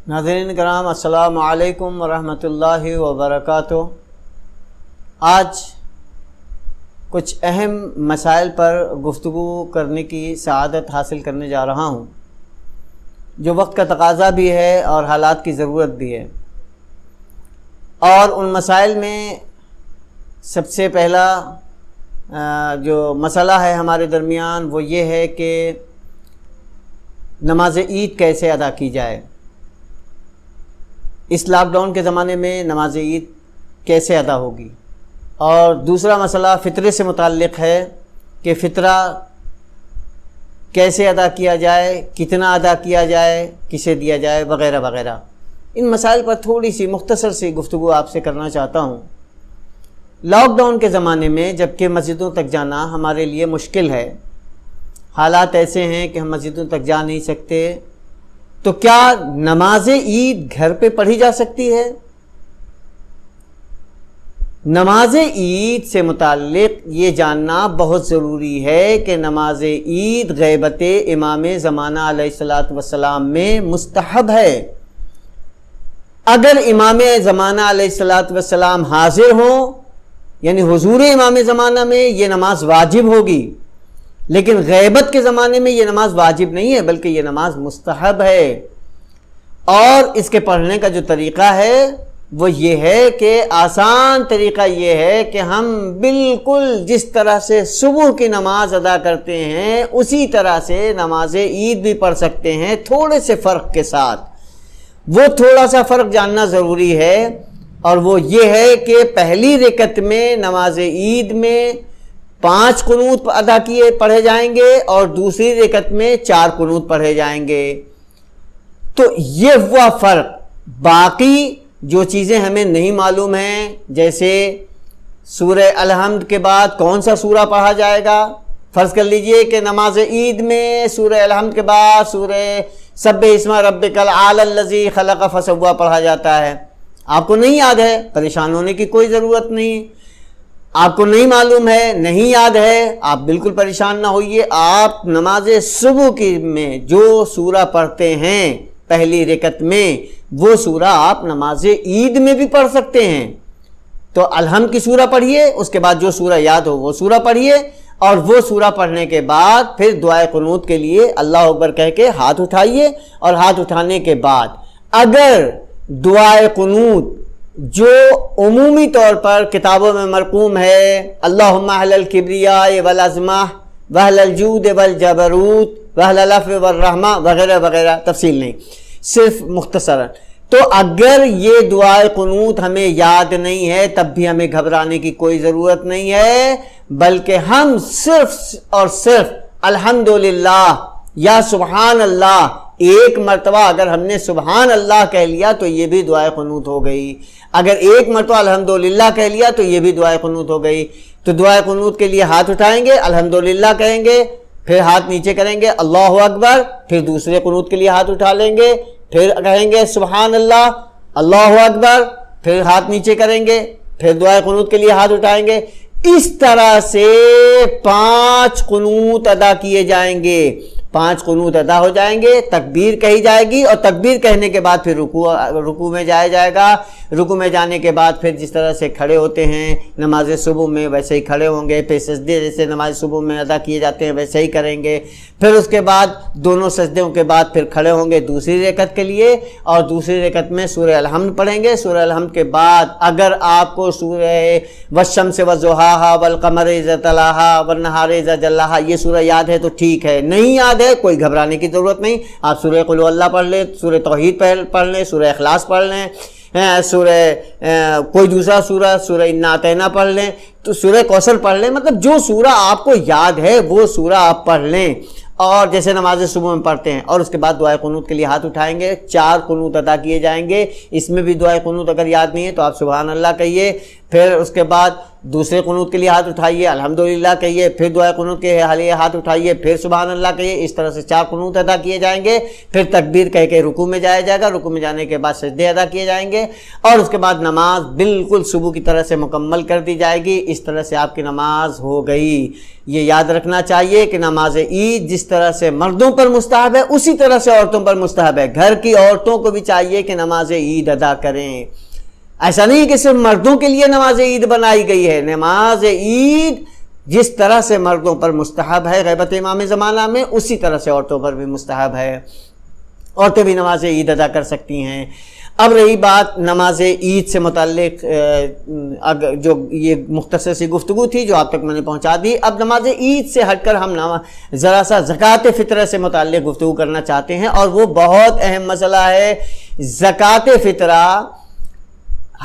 ناظرین کرام، السلام علیکم ورحمۃ اللہ وبرکاتہ۔ آج کچھ اہم مسائل پر گفتگو کرنے کی سعادت حاصل کرنے جا رہا ہوں، جو وقت کا تقاضا بھی ہے اور حالات کی ضرورت بھی ہے۔ اور ان مسائل میں سب سے پہلا جو مسئلہ ہے ہمارے درمیان وہ یہ ہے کہ نماز عید کیسے ادا کی جائے۔ اس لاک ڈاؤن کے زمانے میں نماز عید کیسے ادا ہوگی۔ اور دوسرا مسئلہ فطرے سے متعلق ہے کہ فطرہ کیسے ادا کیا جائے، کتنا ادا کیا جائے، کسے دیا جائے، وغیرہ وغیرہ۔ ان مسائل پر تھوڑی سی مختصر سی گفتگو آپ سے کرنا چاہتا ہوں۔ لاک ڈاؤن کے زمانے میں جبکہ مسجدوں تک جانا ہمارے لیے مشکل ہے، حالات ایسے ہیں کہ ہم مسجدوں تک جا نہیں سکتے، تو کیا نماز عید گھر پہ پڑھی جا سکتی ہے؟ نماز عید سے متعلق یہ جاننا بہت ضروری ہے کہ نماز عید غیبت امام زمانہ علیہ السلام میں مستحب ہے۔ اگر امام زمانہ علیہ السلام حاضر ہوں، یعنی حضور امام زمانہ میں، یہ نماز واجب ہوگی، لیکن غیبت کے زمانے میں یہ نماز واجب نہیں ہے بلکہ یہ نماز مستحب ہے۔ اور اس کے پڑھنے کا جو طریقہ ہے وہ یہ ہے کہ آسان طریقہ یہ ہے کہ ہم بالکل جس طرح سے صبح کی نماز ادا کرتے ہیں اسی طرح سے نماز عید بھی پڑھ سکتے ہیں، تھوڑے سے فرق کے ساتھ۔ وہ تھوڑا سا فرق جاننا ضروری ہے، اور وہ یہ ہے کہ پہلی رکعت میں نماز عید میں 5 قنوت ادا پڑھے جائیں گے اور دوسری رکعت میں 4 قنوت پڑھے جائیں گے۔ تو یہ وہ فرق۔ باقی جو چیزیں ہمیں نہیں معلوم ہیں، جیسے سورہ الحمد کے بعد کون سا سورہ پڑھا جائے گا۔ فرض کر لیجئے کہ نماز عید میں سورہ الحمد کے بعد سورہ سبح اسم ربک الاعلی الذی خلق فسوی پڑھا جاتا ہے۔ آپ کو نہیں یاد ہے، پریشان ہونے کی کوئی ضرورت نہیں۔ آپ کو نہیں معلوم ہے، نہیں یاد ہے، آپ بالکل پریشان نہ ہوئیے۔ آپ نماز صبح کی میں جو سورہ پڑھتے ہیں پہلی رکعت میں، وہ سورہ آپ نماز عید میں بھی پڑھ سکتے ہیں۔ تو الحمد کی سورہ پڑھیے، اس کے بعد جو سورہ یاد ہو وہ سورہ پڑھیے، اور وہ سورہ پڑھنے کے بعد پھر دعائے قنوت کے لیے اللہ اکبر کہہ کے ہاتھ اٹھائیے، اور ہاتھ اٹھانے کے بعد اگر دعائے قنوت جو عمومی طور پر کتابوں میں مرقوم ہے، اللہم اہل الکبریاء والعظمہ واہل الجود والجبروت واہل العفو والرحمہ وغیرہ وغیرہ، تفصیل نہیں، صرف مختصراً۔ تو اگر یہ دعائے قنوت ہمیں یاد نہیں ہے تب بھی ہمیں گھبرانے کی کوئی ضرورت نہیں ہے، بلکہ ہم صرف اور صرف الحمدللہ یا سبحان اللہ ایک مرتبہ اگر ہم نے سبحان اللہ کہہ لیا تو یہ بھی دعائے قنوت ہو گئی، اگر ایک مرتبہ الحمدللہ کہہ لیا تو یہ بھی دعائے قنوت ہو گئی۔ تو دعائے قنوت کے لیے ہاتھ اٹھائیں گے، الحمدللہ کہیں گے، پھر ہاتھ نیچے کریں گے اللہ اکبر، پھر دوسرے قنوت کے لیے ہاتھ اٹھا لیں گے، پھر کہیں گے سبحان اللہ، اللہ اکبر، پھر ہاتھ نیچے کریں گے، پھر دعائے قنوت کے لیے ہاتھ اٹھائیں گے۔ اس طرح سے 5 قنوت ادا کیے جائیں گے، 5 قنوت ادا ہو جائیں گے، تکبیر کہی جائے گی، اور تکبیر کہنے کے بعد پھر رکوع میں جایا جائے گا۔ رکوع میں جانے کے بعد پھر جس طرح سے کھڑے ہوتے ہیں نماز صبح میں ویسے ہی کھڑے ہوں گے، پھر سجدے جیسے نماز صبح میں ادا کیے جاتے ہیں ویسے ہی کریں گے، پھر اس کے بعد دونوں سجدوں کے بعد پھر کھڑے ہوں گے دوسری رکعت کے لیے، اور دوسری رکعت میں سورہ الحمد پڑھیں گے۔ سورہ الحمد کے بعد اگر آپ کو سورہ والشمس وضحاہا والقمر اذا تلاہا والنہار اذا جلاہا یہ سورہ یاد ہے تو ٹھیک ہے، نہیں یاد ہے کوئی گھبرانے کی ضرورت نہیں۔ آپ سورہ قل اللہ پڑھ لیں، سورہ توحید پڑھ لیں، سورہ اخلاص پڑھ لیں، کوئی دوسرا سورہ انا اعطینہ پڑھ لیں، تو سورہ کوثر پڑھ لیں، مطلب جو سورہ آپ کو یاد ہے وہ سورہ آپ پڑھ لیں، اور جیسے نماز صبح میں پڑھتے ہیں۔ اور اس کے بعد دعائے قنوت کے لیے ہاتھ اٹھائیں گے، 4 قنوت ادا کیے جائیں گے۔ اس میں بھی دعائے قنوت اگر یاد نہیں ہے تو آپ سبحان اللہ کہیے، پھر اس کے بعد دوسرے قنوت کے لیے ہاتھ اٹھائیے، الحمدللہ کہیے، پھر دعائے قنوت کے لیے ہاتھ اٹھائیے، پھر سبحان اللہ کہیے۔ اس طرح سے 4 قنوت ادا کیے جائیں گے۔ پھر تکبیر کہہ کے رکوع میں جایا جائے گا، رکوع میں جانے کے بعد سجدے ادا کیے جائیں گے، اور اس کے بعد نماز بالکل صبح کی طرح سے مکمل کر دی جائے گی۔ اس طرح سے آپ کی نماز ہو گئی۔ یہ یاد رکھنا چاہیے کہ نماز عید جس طرح سے مردوں پر مستحب ہے اسی طرح سے عورتوں پر مستحب ہے۔ گھر کی عورتوں کو بھی چاہیے کہ نماز عید ادا کریں۔ ایسا نہیں کہ صرف مردوں کے لیے نماز عید بنائی گئی ہے، نماز عید جس طرح سے مردوں پر مستحب ہے غیبت امام زمانہ میں، اسی طرح سے عورتوں پر بھی مستحب ہے۔ عورتیں بھی نماز عید ادا کر سکتی ہیں۔ اب رہی بات نماز عید سے متعلق جو یہ مختصر سی گفتگو تھی جو آپ تک میں نے پہنچا دی، اب نماز عید سے ہٹ کر ہم ذرا سا زکوٰۃ فطرہ سے متعلق گفتگو کرنا چاہتے ہیں، اور وہ بہت اہم مسئلہ ہے۔ زکوٰۃ فطرہ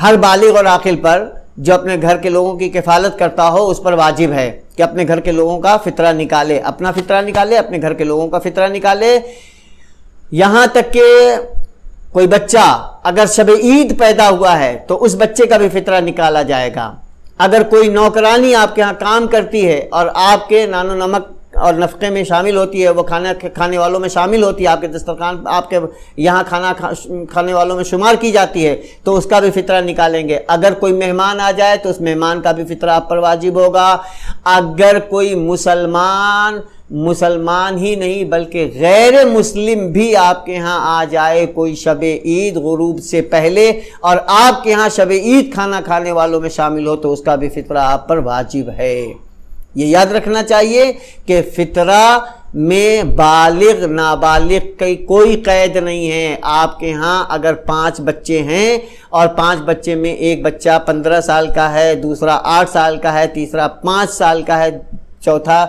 ہر بالغ اور عاقل پر جو اپنے گھر کے لوگوں کی کفالت کرتا ہو اس پر واجب ہے کہ اپنے گھر کے لوگوں کا فطرہ نکالے، اپنا فطرہ نکالے، اپنے گھر کے لوگوں کا فطرہ نکالے۔ یہاں تک کہ کوئی بچہ اگر شب عید پیدا ہوا ہے تو اس بچے کا بھی فطرہ نکالا جائے گا۔ اگر کوئی نوکرانی آپ کے ہاں کام کرتی ہے اور آپ کے نان و نمک اور نفقے میں شامل ہوتی ہے، وہ کھانا کھانے والوں میں شامل ہوتی ہے، آپ کے دسترخوان آپ کے یہاں کھانا کھانے والوں میں شمار کی جاتی ہے، تو اس کا بھی فطرہ نکالیں گے۔ اگر کوئی مہمان آ جائے تو اس مہمان کا بھی فطرہ آپ پر واجب ہوگا۔ اگر کوئی مسلمان ہی نہیں بلکہ غیر مسلم بھی آپ کے ہاں آ جائے کوئی شب عید غروب سے پہلے اور آپ کے ہاں شب عید کھانا کھانے والوں میں شامل ہو تو اس کا بھی فطرہ آپ پر واجب ہے۔ یہ یاد رکھنا چاہیے کہ فطرہ میں بالغ نابالغ کی کوئی قید نہیں ہے۔ آپ کے ہاں اگر 5 بچے ہیں اور 5 بچے میں ایک بچہ 15 سال کا ہے، دوسرا 8 سال کا ہے، تیسرا 5 سال کا ہے، چوتھا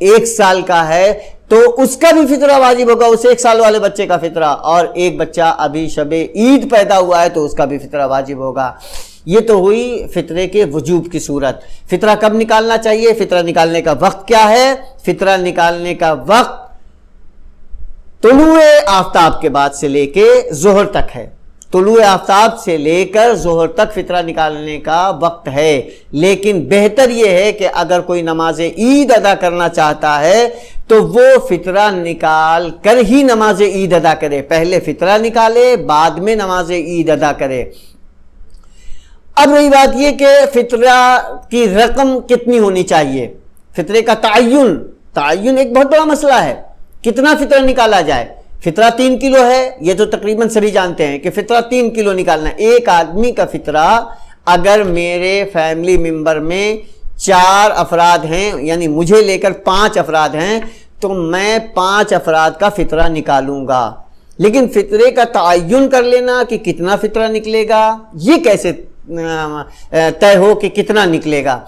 1 سال کا ہے، تو اس کا بھی فطرہ واجب ہوگا، اس 1 سال والے بچے کا فطرہ۔ اور ایک بچہ ابھی شب عید پیدا ہوا ہے تو اس کا بھی فطرہ واجب ہوگا۔ یہ تو ہوئی فطرے کے وجوب کی صورت۔ فطرہ کب نکالنا چاہیے؟ فطرہ نکالنے کا وقت کیا ہے؟ فطرہ نکالنے کا وقت طلوع آفتاب کے بعد سے لے کے ظہر تک ہے۔ طلوع آفتاب سے لے کر ظہر تک فطرہ نکالنے کا وقت ہے، لیکن بہتر یہ ہے کہ اگر کوئی نماز عید ادا کرنا چاہتا ہے تو وہ فطرہ نکال کر ہی نماز عید ادا کرے، پہلے فطرہ نکالے بعد میں نماز عید ادا کرے۔ اب رہی بات یہ کہ فطرہ کی رقم کتنی ہونی چاہیے، فطرے کا تعین ایک بہت بڑا مسئلہ ہے۔ کتنا فطرہ نکالا جائے؟ فطرہ 3 کلو ہے، یہ تو تقریباً سبھی جانتے ہیں کہ فطرہ 3 کلو نکالنا ہے۔ ایک آدمی کا فطرہ اگر میرے فیملی ممبر میں 4 افراد ہیں، یعنی مجھے لے کر 5 افراد ہیں، تو میں 5 افراد کا فطرہ نکالوں گا۔ لیکن فطرے کا تعین کر لینا کہ کتنا فطرہ نکلے گا، یہ کیسے طے ہو کہ کتنا نکلے گا؟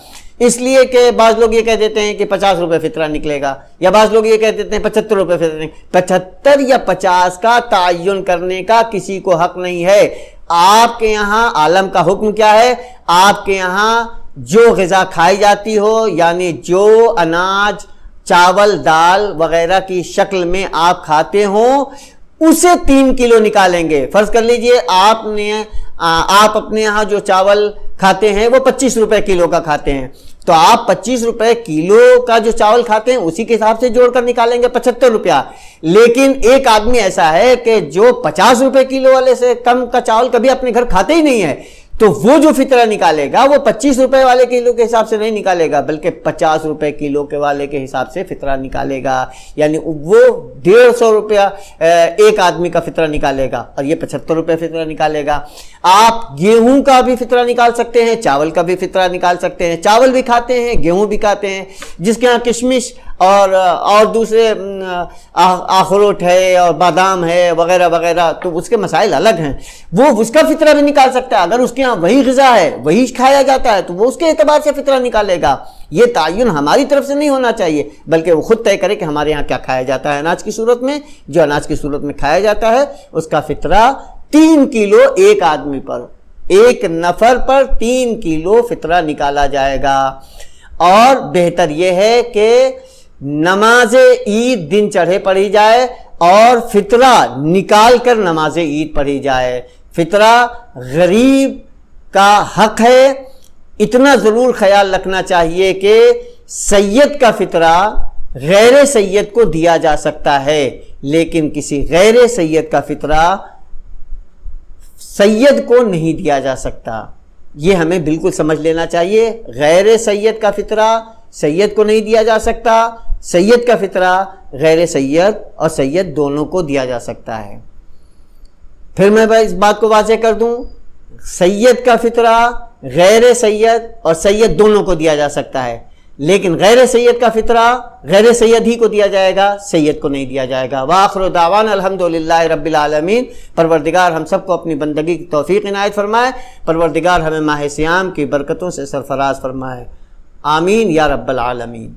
اس لیے کہ بعض لوگ یہ کہہ دیتے ہیں کہ 50 روپے فطرہ نکلے گا، یا بعض لوگ یہ کہہ دیتے ہیں 75 روپے فطرہ نکلے گا۔ 75 یا 50 کا تعین کرنے کا کسی کو حق نہیں ہے۔ آپ کے یہاں عالم کا حکم کیا ہے؟ آپ کے یہاں جو غذا کھائی جاتی ہو، یعنی جو اناج چاول دال وغیرہ کی شکل میں آپ کھاتے ہوں، اسے 3 کلو نکالیں گے۔ فرض کر لیجئے آپ اپنے یہاں جو چاول کھاتے ہیں وہ 25 روپے کلو کا کھاتے ہیں، تو آپ 25 روپے کلو کا جو چاول کھاتے ہیں اسی کے حساب سے جوڑ کر نکالیں گے 75 روپیہ۔ لیکن ایک آدمی ایسا ہے کہ جو 50 روپے کلو والے سے کم کا چاول کبھی اپنے گھر کھاتے ہی نہیں ہے، تو وہ جو فطرہ نکالے گا وہ 25 روپے والے کلو کے حساب سے نہیں نکالے گا، بلکہ 50 روپے کلو کے والے کے حساب سے فطرہ نکالے گا۔ یعنی وہ 150 روپیہ ایک آدمی کا فطرہ نکالے گا اور یہ 75 روپے فطرہ نکالے گا۔ آپ گیہوں کا بھی فطرہ نکال سکتے ہیں، چاول کا بھی فطرہ نکال سکتے ہیں۔ چاول بھی کھاتے ہیں، گیہوں بھی کھاتے ہیں۔ جس کے ہاں کشمش اور دوسرے اخروٹ ہے اور بادام ہے وغیرہ وغیرہ، تو اس کے مسائل الگ ہیں، وہ اس کا فطرہ بھی نکال سکتا ہے۔ اگر اس کے ہاں وہی غذا ہے، وہی کھایا جاتا ہے، تو وہ اس کے اعتبار سے فطرہ نکالے گا۔ یہ تعین ہماری طرف سے نہیں ہونا چاہیے، بلکہ وہ خود طے کرے کہ ہمارے یہاں کیا کھایا جاتا ہے اناج کی صورت میں۔ جو اناج کی صورت میں کھایا جاتا ہے اس کا فطرہ 3 کلو ایک آدمی پر، ایک نفر پر 3 کلو فطرہ نکالا جائے گا۔ اور بہتر یہ ہے کہ نماز عید دن چڑھے پڑھی جائے اور فطرہ نکال کر نماز عید پڑھی جائے۔ فطرہ غریب کا حق ہے، اتنا ضرور خیال رکھنا چاہیے کہ سید کا فطرہ غیر سید کو دیا جا سکتا ہے، لیکن کسی غیر سید کا فطرہ سید کو نہیں دیا جا سکتا۔ یہ ہمیں بالکل سمجھ لینا چاہیے، غیر سید کا فطرہ سید کو نہیں دیا جا سکتا، سید کا فطرہ غیر سید اور سید دونوں کو دیا جا سکتا ہے۔ پھر میں اس بات کو واضح کر دوں، سید کا فطرہ غیر سید اور سید دونوں کو دیا جا سکتا ہے، لیکن غیر سید کا فطرہ غیر سید ہی کو دیا جائے گا، سید کو نہیں دیا جائے گا۔ وآخر دعوانا الحمدللہ رب العالمین۔ پروردگار ہم سب کو اپنی بندگی کی توفیق عنایت فرمائے، پروردگار ہمیں ماہ صیام کی برکتوں سے سرفراز فرمائے، آمین یا رب العالمین۔